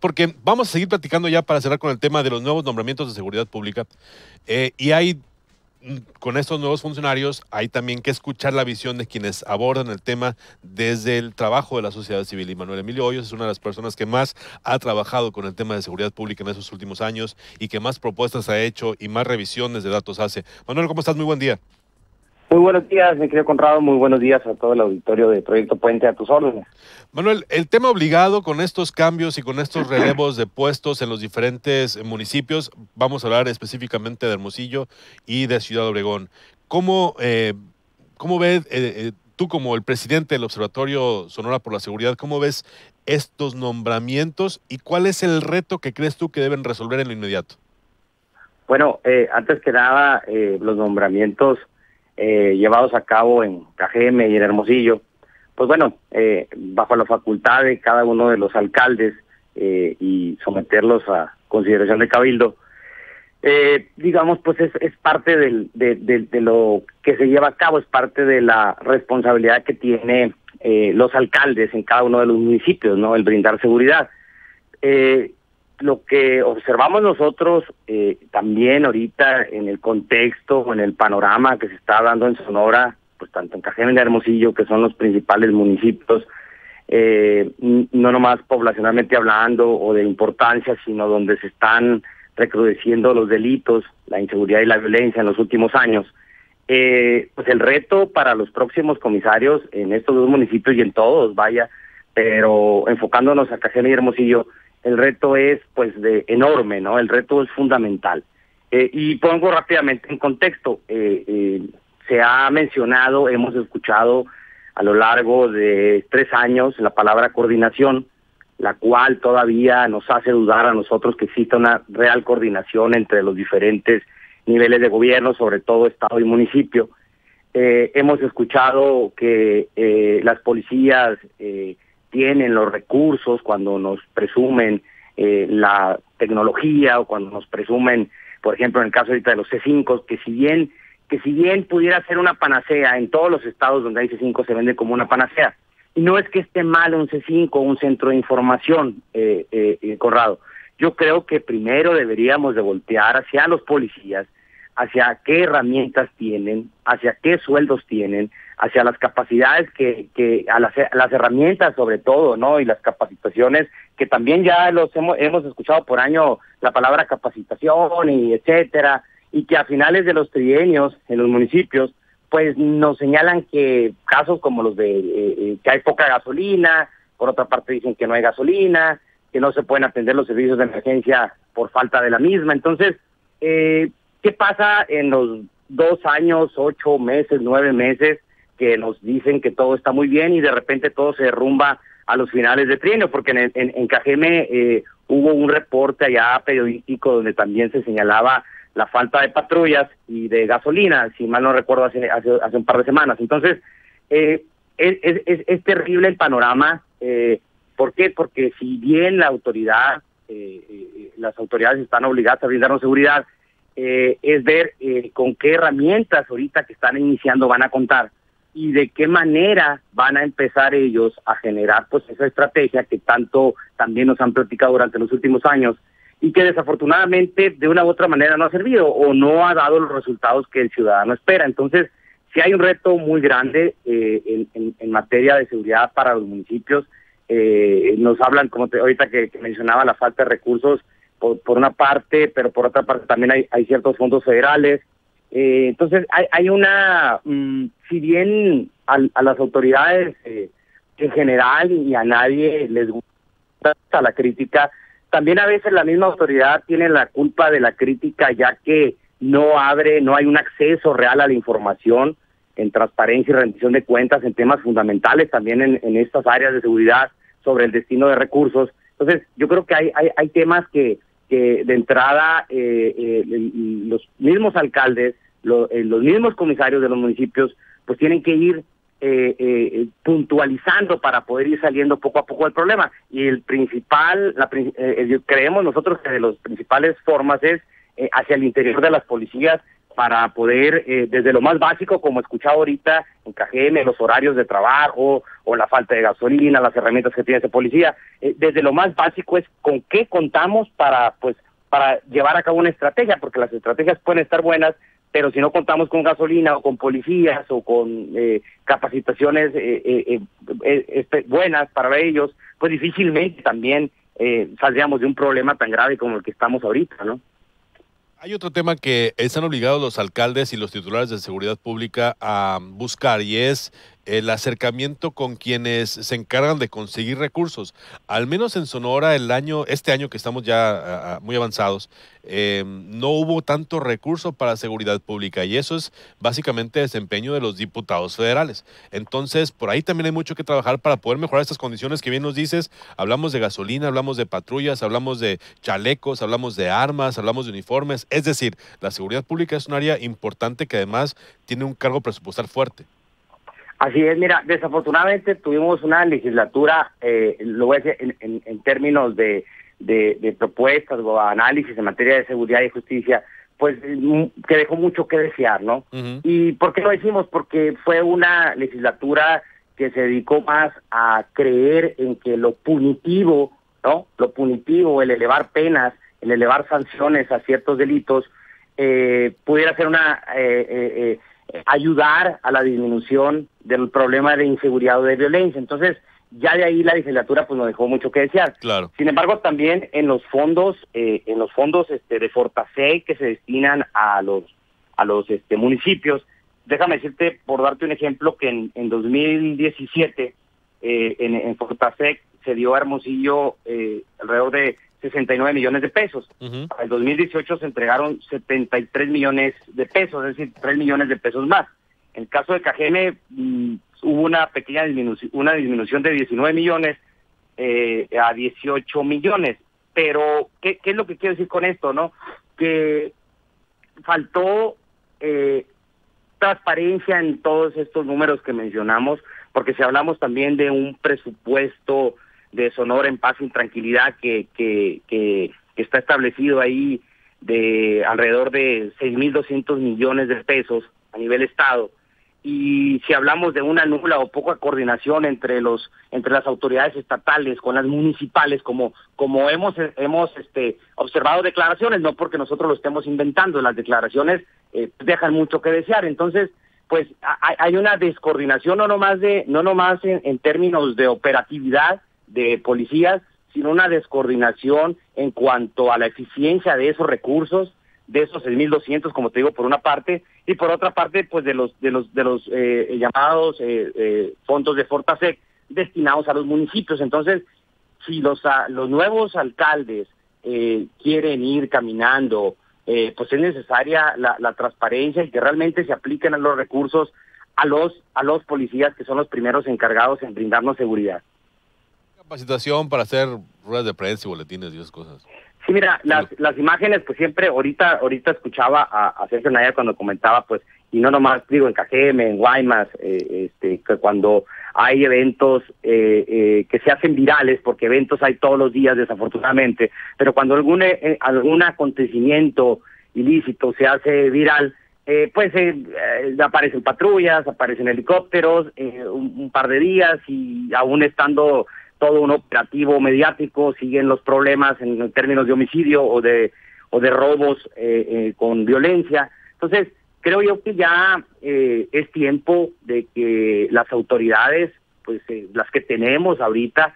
porque vamos a seguir platicando ya para cerrar con el tema de los nuevos nombramientos de seguridad pública. Y hay, con estos nuevos funcionarios, hay también que escuchar la visión de quienes abordan el tema desde el trabajo de la sociedad civil. Y Manuel Emilio Hoyos es una de las personas que más ha trabajado con el tema de seguridad pública en esos últimos años y que más propuestas ha hecho y más revisiones de datos hace. Manuel, ¿cómo estás? Muy buen día. Muy buenos días, mi querido Conrado, muy buenos días a todo el auditorio de Proyecto Puente, a tus órdenes. Manuel, el tema obligado con estos cambios y con estos relevos de puestos en los diferentes municipios, vamos a hablar específicamente de Hermosillo y de Ciudad Obregón. ¿Cómo ves, tú como el presidente del Observatorio Sonora por la Seguridad, cómo ves estos nombramientos y cuál es el reto que crees tú que deben resolver en lo inmediato? Bueno, antes que nada, los nombramientos llevados a cabo en Cajeme y en Hermosillo, pues bueno, bajo la facultad de cada uno de los alcaldes y someterlos a consideración de cabildo, digamos, pues es parte de lo que se lleva a cabo, es parte de la responsabilidad que tiene los alcaldes en cada uno de los municipios, ¿no? El brindar seguridad. Lo que observamos nosotros también ahorita en el contexto o en el panorama que se está dando en Sonora, pues tanto en Cajeme y Hermosillo, que son los principales municipios, no nomás poblacionalmente hablando o de importancia, sino donde se están recrudeciendo los delitos, la inseguridad y la violencia en los últimos años. Pues el reto para los próximos comisarios en estos dos municipios y en todos, vaya, pero enfocándonos a Cajeme y Hermosillo, el reto es pues enorme, ¿no? El reto es fundamental. Y pongo rápidamente en contexto, se ha mencionado, hemos escuchado a lo largo de 3 años la palabra coordinación, la cual todavía nos hace dudar a nosotros que exista una real coordinación entre los diferentes niveles de gobierno, sobre todo Estado y municipio. Hemos escuchado que las policías tienen los recursos cuando nos presumen la tecnología o cuando nos presumen, por ejemplo, en el caso ahorita de los C5, que si bien pudiera ser una panacea, en todos los estados donde hay C5 se vende como una panacea. Y no es que esté mal un C5 o un centro de información, Conrado. Yo creo que primero deberíamos de voltear hacia los policías, hacia qué herramientas tienen, hacia qué sueldos tienen, hacia las capacidades a las herramientas sobre todo, ¿no? Y las capacitaciones, que también ya hemos escuchado por año la palabra capacitación y etcétera, y que a finales de los trienios en los municipios, pues nos señalan que casos como los de que hay poca gasolina, por otra parte dicen que no hay gasolina, que no se pueden atender los servicios de emergencia por falta de la misma. Entonces, ¿qué pasa en los 2 años, 8 meses, 9 meses que nos dicen que todo está muy bien y de repente todo se derrumba a los finales de trienio? Porque en Cajeme hubo un reporte allá periodístico donde también se señalaba la falta de patrullas y de gasolina, si mal no recuerdo, hace un par de semanas. Entonces, es terrible el panorama. ¿Por qué? Porque si bien las autoridades están obligadas a brindarnos seguridad, es ver con qué herramientas ahorita que están iniciando van a contar y de qué manera van a empezar ellos a generar pues esa estrategia que tanto también nos han platicado durante los últimos años y que desafortunadamente de una u otra manera no ha servido o no ha dado los resultados que el ciudadano espera. Entonces, sí hay un reto muy grande en materia de seguridad para los municipios. Nos hablan, como ahorita que mencionaba, la falta de recursos por una parte, pero por otra parte también hay ciertos fondos federales. Entonces hay una, si bien a las autoridades en general y a nadie les gusta la crítica, también a veces la misma autoridad tiene la culpa de la crítica, ya que no hay un acceso real a la información en transparencia y rendición de cuentas en temas fundamentales también en estas áreas de seguridad sobre el destino de recursos. Entonces yo creo que hay temas que de entrada los mismos alcaldes, los mismos comisarios de los municipios, pues tienen que ir puntualizando para poder ir saliendo poco a poco del problema. Y el principal, creemos nosotros que de las principales formas es hacia el interior de las policías, para poder, desde lo más básico, como escuchaba ahorita en KGM, los horarios de trabajo o la falta de gasolina, las herramientas que tiene ese policía, desde lo más básico es con qué contamos para llevar a cabo una estrategia, porque las estrategias pueden estar buenas, pero si no contamos con gasolina o con policías o con capacitaciones buenas para ellos, pues difícilmente también saldríamos de un problema tan grave como el que estamos ahorita, ¿no? Hay otro tema que están obligados los alcaldes y los titulares de seguridad pública a buscar y es el acercamiento con quienes se encargan de conseguir recursos. Al menos en Sonora este año que estamos ya muy avanzados, no hubo tanto recurso para seguridad pública y eso es básicamente desempeño de los diputados federales. Entonces, por ahí también hay mucho que trabajar para poder mejorar estas condiciones que bien nos dices. Hablamos de gasolina, hablamos de patrullas, hablamos de chalecos, hablamos de armas, hablamos de uniformes. Es decir, la seguridad pública es un área importante que además tiene un cargo presupuestal fuerte. Así es, mira, desafortunadamente tuvimos una legislatura, lo voy a decir en términos de propuestas o análisis en materia de seguridad y justicia, pues que dejó mucho que desear, ¿no? Uh-huh. ¿Y por qué lo decimos? Porque fue una legislatura que se dedicó más a creer en que lo punitivo, ¿no? Lo punitivo, el elevar penas, el elevar sanciones a ciertos delitos, pudiera ser ayudar a la disminución del problema de inseguridad o de violencia. Entonces, ya de ahí la legislatura pues nos dejó mucho que desear. Claro. Sin embargo, también en los fondos de Fortaseg que se destinan a los municipios, déjame decirte, por darte un ejemplo, que en 2017 en Fortaseg se dio a Hermosillo alrededor de 69 millones de pesos. Uh-huh. Para el 2018 se entregaron 73 millones de pesos, es decir, 3 millones de pesos más. En el caso de KGM hubo una pequeña disminución de 19 millones a 18 millones. Pero, ¿qué es lo que quiero decir con esto, no? Que faltó transparencia en todos estos números que mencionamos, porque si hablamos también de un presupuesto de Sonora en paz y tranquilidad que está establecido ahí de alrededor de 6,200 millones de pesos a nivel estado, y si hablamos de una nula o poca coordinación entre las autoridades estatales con las municipales, como hemos observado declaraciones, no porque nosotros lo estemos inventando, las declaraciones dejan mucho que desear. Entonces, pues hay una descoordinación no nomás en términos de operatividad de policías, sino una descoordinación en cuanto a la eficiencia de esos recursos, de esos 6,200, como te digo, por una parte, y por otra parte, pues de los llamados fondos de Fortaseg destinados a los municipios. Entonces, si los nuevos alcaldes quieren ir caminando, pues es necesaria la transparencia y que realmente se apliquen a los recursos a los policías, que son los primeros encargados en brindarnos seguridad. Capacitación para hacer ruedas de prensa y boletines y esas cosas. Sí, mira, las imágenes, pues siempre, ahorita escuchaba a Sergio Naya cuando comentaba, pues, y no nomás digo en KGM, en Guaymas, que cuando hay eventos que se hacen virales, porque eventos hay todos los días desafortunadamente, pero cuando algún acontecimiento ilícito se hace viral, pues aparecen patrullas, aparecen helicópteros, un par de días, y aún estando todo un operativo mediático, siguen los problemas en términos de homicidio o de robos con violencia. Entonces, creo yo que ya es tiempo de que las autoridades, pues las que tenemos ahorita,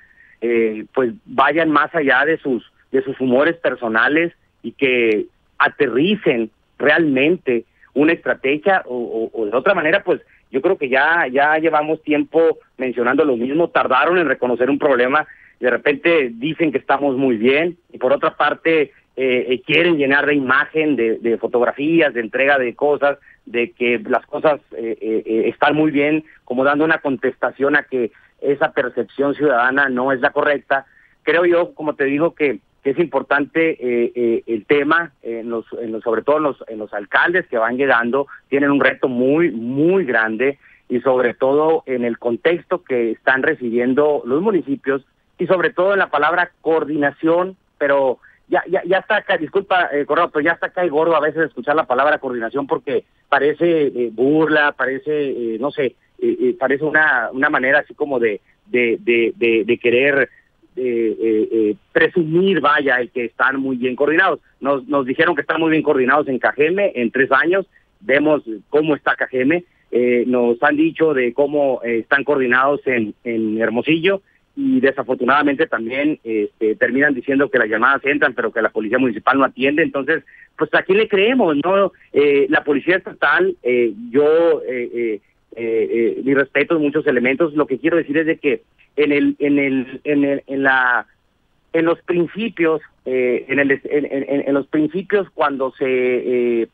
pues vayan más allá de sus humores personales y que aterricen realmente una estrategia o de otra manera, pues yo creo que ya llevamos tiempo mencionando lo mismo, tardaron en reconocer un problema, y de repente dicen que estamos muy bien, y por otra parte quieren llenar de imagen, de fotografías, de entrega de cosas, de que las cosas están muy bien, como dando una contestación a que esa percepción ciudadana no es la correcta. Creo yo, como te digo, que es importante el tema, sobre todo en los alcaldes que van llegando, tienen un reto muy, muy grande, y sobre todo en el contexto que están recibiendo los municipios, y sobre todo en la palabra coordinación, pero ya está acá, disculpa, Corrado, pero ya está acá y gordo a veces escuchar la palabra coordinación porque parece burla, parece, no sé, parece una manera así como de querer presumir, vaya, el que están muy bien coordinados. Nos dijeron que están muy bien coordinados en Cajeme en 3 años, vemos cómo está Cajeme, nos han dicho de cómo están coordinados en Hermosillo, y desafortunadamente también terminan diciendo que las llamadas entran, pero que la policía municipal no atiende. Entonces, pues ¿a quién le creemos, no? La policía estatal, yo mi respeto en muchos elementos. Lo que quiero decir es de que en los principios, en los principios cuando se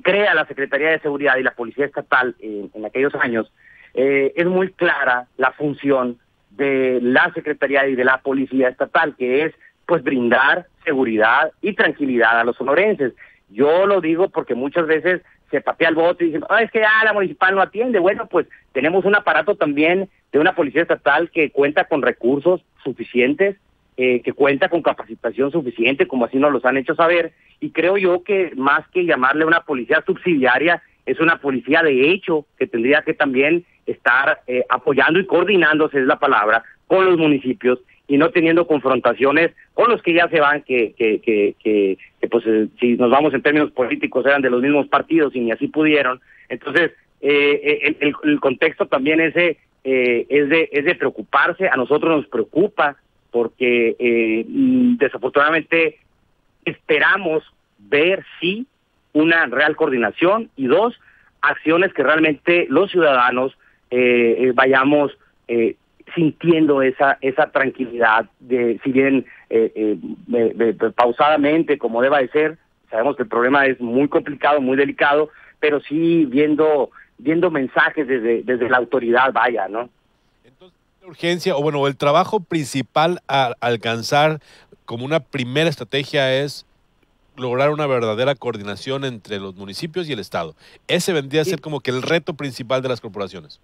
crea la Secretaría de Seguridad y la Policía Estatal en aquellos años, es muy clara la función de la Secretaría y de la Policía Estatal, que es pues brindar seguridad y tranquilidad a los sonorenses. Yo lo digo porque muchas veces se patea el bote y dicen, es que la municipal no atiende. Bueno, pues tenemos un aparato también de una Policía Estatal que cuenta con recursos suficientes, que cuenta con capacitación suficiente, como así nos los han hecho saber, y creo yo que más que llamarle una policía subsidiaria, es una policía de hecho que tendría que también estar apoyando y coordinándose, es la palabra, con los municipios y no teniendo confrontaciones con los que ya se van, que pues si nos vamos en términos políticos eran de los mismos partidos y ni así pudieron. Entonces el contexto también es de preocuparse. A nosotros nos preocupa porque desafortunadamente esperamos ver sí una real coordinación y 2, acciones que realmente los ciudadanos vayamos sintiendo esa tranquilidad de, si bien pausadamente como deba de ser. Sabemos que el problema es muy complicado, muy delicado, pero sí viendo mensajes desde la autoridad, vaya, ¿no? Entonces, la urgencia, o bueno, el trabajo principal a alcanzar como una primera estrategia es lograr una verdadera coordinación entre los municipios y el Estado. Ese vendría a ser como que el reto principal de las corporaciones.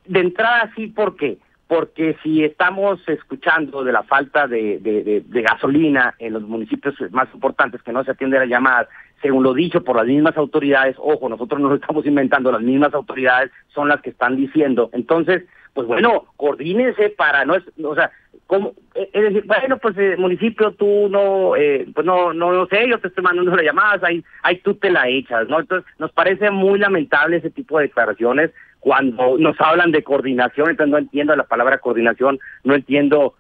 De entrada sí, ¿por qué? Porque si estamos escuchando de la falta de gasolina en los municipios más importantes, que no se atienden las llamadas, según lo dicho por las mismas autoridades, ojo, nosotros no lo estamos inventando, las mismas autoridades son las que están diciendo. Entonces, pues bueno, coordínense para no, o sea, ¿cómo? Es decir, bueno, pues municipio, tú no, pues no sé, yo te estoy mandando las llamadas, ahí tú te la echas, ¿no? Entonces, nos parece muy lamentable ese tipo de declaraciones cuando nos hablan de coordinación. Entonces no entiendo la palabra coordinación, no entiendo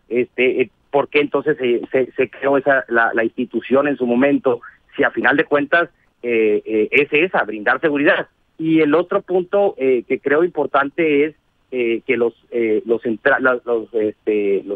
por qué entonces se creó la institución en su momento, si a final de cuentas es esa, brindar seguridad. Y el otro punto que creo importante es que los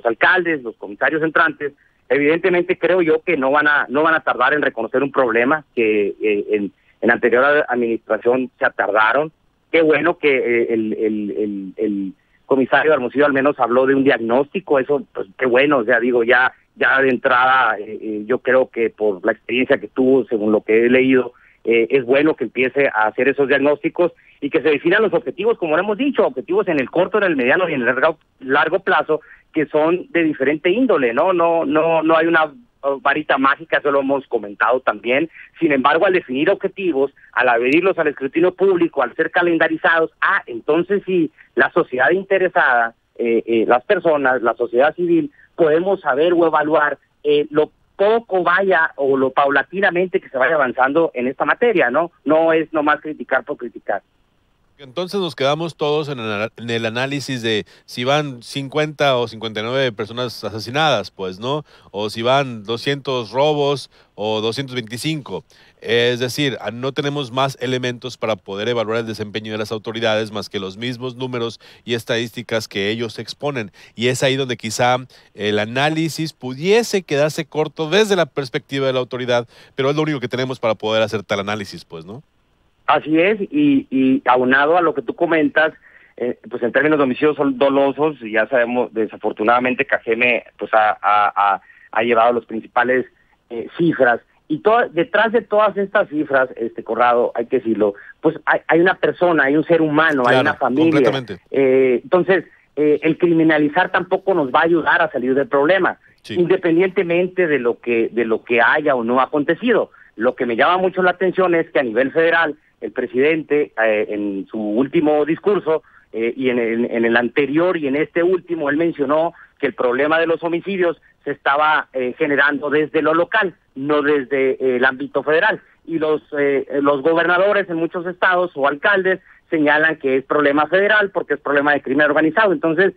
alcaldes, los comisarios entrantes, evidentemente creo yo que no van a tardar en reconocer un problema que en la anterior administración se tardaron. Qué bueno que el comisario Hermosillo al menos habló de un diagnóstico, eso pues qué bueno, o sea, digo, ya de entrada yo creo que por la experiencia que tuvo, según lo que he leído, es bueno que empiece a hacer esos diagnósticos y que se definan los objetivos, como hemos dicho, objetivos en el corto, en el mediano y en el largo plazo, que son de diferente índole, ¿no? No hay una varita mágica, eso lo hemos comentado también. Sin embargo, al definir objetivos, al abrirlos al escrutinio público, al ser calendarizados, entonces sí, la sociedad interesada, las personas, la sociedad civil, podemos saber o evaluar lo poco vaya o lo paulatinamente que se vaya avanzando en esta materia, ¿no? No es nomás criticar por criticar. Entonces nos quedamos todos en el análisis de si van 50 o 59 personas asesinadas, pues, ¿no? O si van 200 robos o 225. Es decir, no tenemos más elementos para poder evaluar el desempeño de las autoridades más que los mismos números y estadísticas que ellos exponen. Y es ahí donde quizá el análisis pudiese quedarse corto desde la perspectiva de la autoridad, pero es lo único que tenemos para poder hacer tal análisis, pues, ¿no? Así es, y aunado a lo que tú comentas, pues en términos de homicidios dolosos, ya sabemos, desafortunadamente Cajeme pues ha llevado los principales cifras, y detrás de todas estas cifras, Corrado, hay que decirlo, pues hay una persona, hay un ser humano, claro, hay una familia. Completamente. Entonces, el criminalizar tampoco nos va a ayudar a salir del problema. Sí. independientemente de lo que haya o no acontecido. Lo que me llama mucho la atención es que a nivel federal el presidente en su último discurso y en el anterior y en este último, él mencionó que el problema de los homicidios se estaba generando desde lo local, no desde el ámbito federal. Y los gobernadores en muchos estados o alcaldes señalan que es problema federal porque es problema de crimen organizado. Entonces,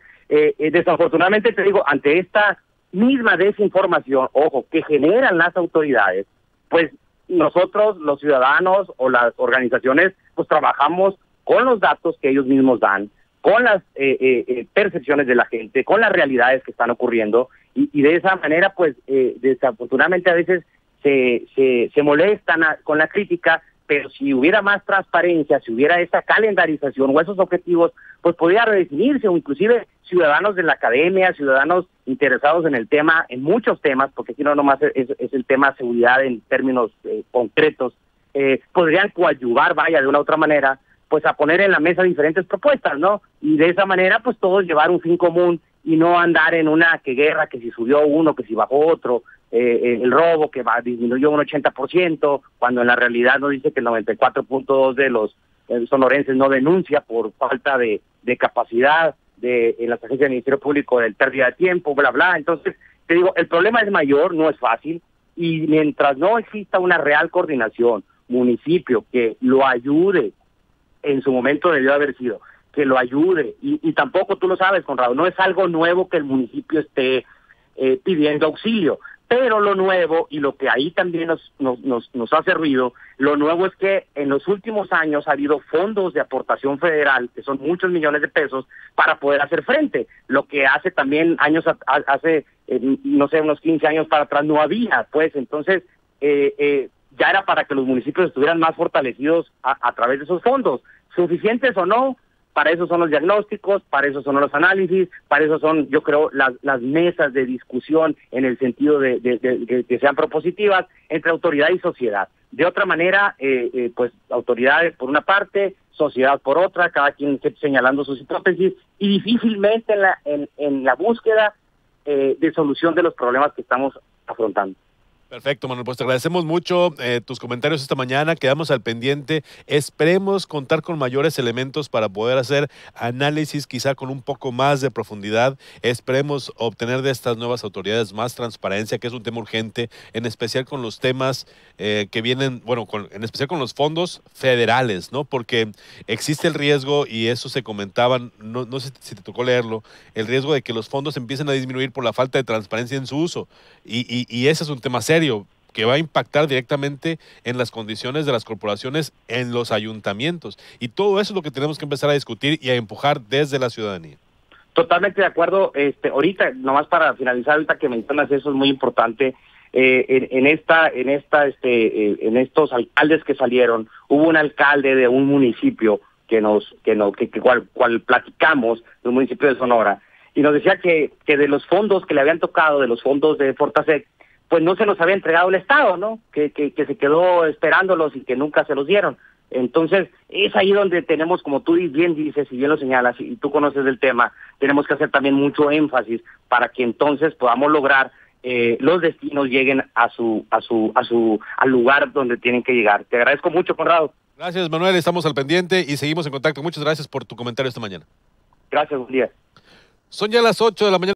desafortunadamente te digo, ante esta misma desinformación, ojo, que generan las autoridades, pues nosotros, los ciudadanos o las organizaciones, pues trabajamos con los datos que ellos mismos dan, con las percepciones de la gente, con las realidades que están ocurriendo, y de esa manera, pues, desafortunadamente a veces se molestan con la crítica, pero si hubiera más transparencia, si hubiera esa calendarización o esos objetivos, pues podría redefinirse, o inclusive ciudadanos de la academia, ciudadanos interesados en el tema, en muchos temas, porque aquí no nomás es el tema seguridad en términos concretos, podrían coadyuvar, vaya, de una u otra manera, pues a poner en la mesa diferentes propuestas, ¿no? Y de esa manera, pues todos llevar un fin común y no andar en una guerra, que si subió uno, que si bajó otro, el robo que disminuyó un 80%, cuando en la realidad nos dice que el 94.2% de los sonorenses no denuncia por falta de capacidad en las agencias del Ministerio Público, del pérdida de tiempo, bla, bla. Entonces, te digo, el problema es mayor, no es fácil, y mientras no exista una real coordinación, municipio que lo ayude, en su momento debió haber sido, que lo ayude, y tampoco tú lo sabes, Conrado, no es algo nuevo que el municipio esté pidiendo auxilio, pero lo nuevo, y lo que ahí también nos ha servido, lo nuevo es que en los últimos años ha habido fondos de aportación federal, que son muchos millones de pesos, para poder hacer frente, lo que hace también no sé, unos 15 años para atrás no había, pues, entonces, ya era para que los municipios estuvieran más fortalecidos a través de esos fondos, suficientes o no. Para eso son los diagnósticos, para eso son los análisis, para eso son, yo creo, las mesas de discusión en el sentido de que sean propositivas entre autoridad y sociedad. De otra manera, pues autoridades por una parte, sociedad por otra, cada quien señalando sus hipótesis, y difícilmente en la búsqueda de solución de los problemas que estamos afrontando. Perfecto, Manuel, pues te agradecemos mucho tus comentarios esta mañana, quedamos al pendiente, esperemos contar con mayores elementos para poder hacer análisis quizá con un poco más de profundidad, esperemos obtener de estas nuevas autoridades más transparencia, que es un tema urgente, en especial con los temas que vienen, bueno, en especial con los fondos federales, ¿no? Porque existe el riesgo, y eso se comentaban, no sé si te tocó leerlo, el riesgo de que los fondos empiecen a disminuir por la falta de transparencia en su uso, y ese es un tema serio, que va a impactar directamente en las condiciones de las corporaciones en los ayuntamientos. Y todo eso es lo que tenemos que empezar a discutir y a empujar desde la ciudadanía. Totalmente de acuerdo. Ahorita, nomás para finalizar, ahorita que mencionas eso es muy importante. En estos alcaldes que salieron, hubo un alcalde de un municipio cual platicamos, de un municipio de Sonora, y nos decía que de los fondos que le habían tocado, de los fondos de Fortasec, pues no se los había entregado el Estado, ¿no? Que se quedó esperándolos y que nunca se los dieron. Entonces, es ahí donde tenemos, como tú bien dices y bien lo señalas, y tú conoces el tema, tenemos que hacer también mucho énfasis para que entonces podamos lograr los destinos lleguen al lugar donde tienen que llegar. Te agradezco mucho, Conrado. Gracias, Manuel, estamos al pendiente y seguimos en contacto. Muchas gracias por tu comentario esta mañana. Gracias, buen día. Son ya las 8 de la mañana.